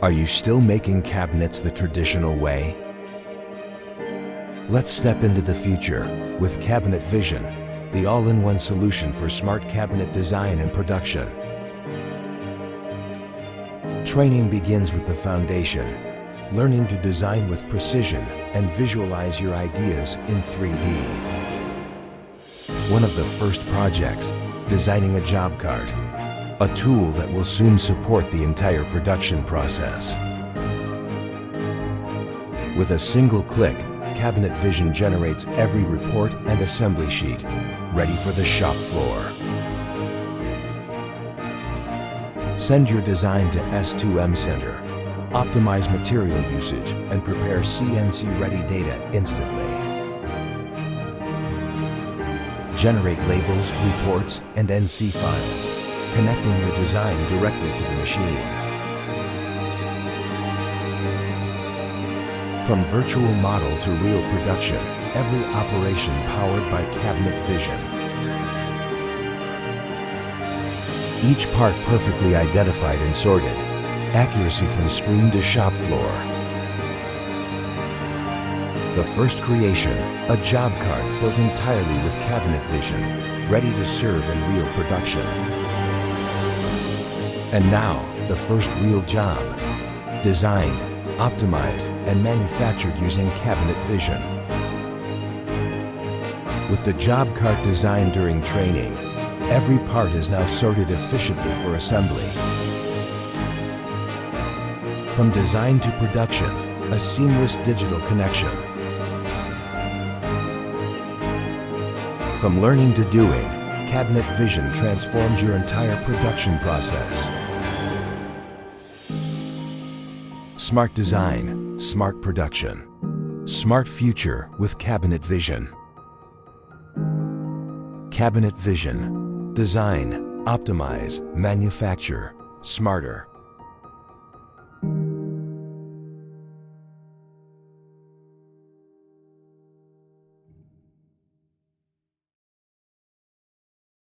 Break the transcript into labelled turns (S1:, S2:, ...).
S1: Are you still making cabinets the traditional way? Let's step into the future with Cabinet Vision, the all-in-one solution for smart cabinet design and production. Training begins with the foundation, learning to design with precision and visualize your ideas in 3D. One of the first projects, designing a job cart, a tool that will soon support the entire production process. With a single click, Cabinet Vision generates every report and assembly sheet, ready for the shop floor. Send your design to S2M Center, optimize material usage, and prepare CNC-ready data instantly. Generate labels, reports, and NC files, connecting your design directly to the machine. From virtual model to real production, every operation powered by Cabinet Vision. Each part perfectly identified and sorted, accuracy from screen to shop floor. The first creation, a job cart built entirely with Cabinet Vision, ready to serve in real production. And now, the first real job, designed, optimized, and manufactured using Cabinet Vision. With the job cart designed during training, every part is now sorted efficiently for assembly. From design to production, a seamless digital connection. From learning to doing, Cabinet Vision transforms your entire production process. Smart design, smart production. Smart future with Cabinet Vision. Cabinet Vision. Design, optimize, manufacture, smarter.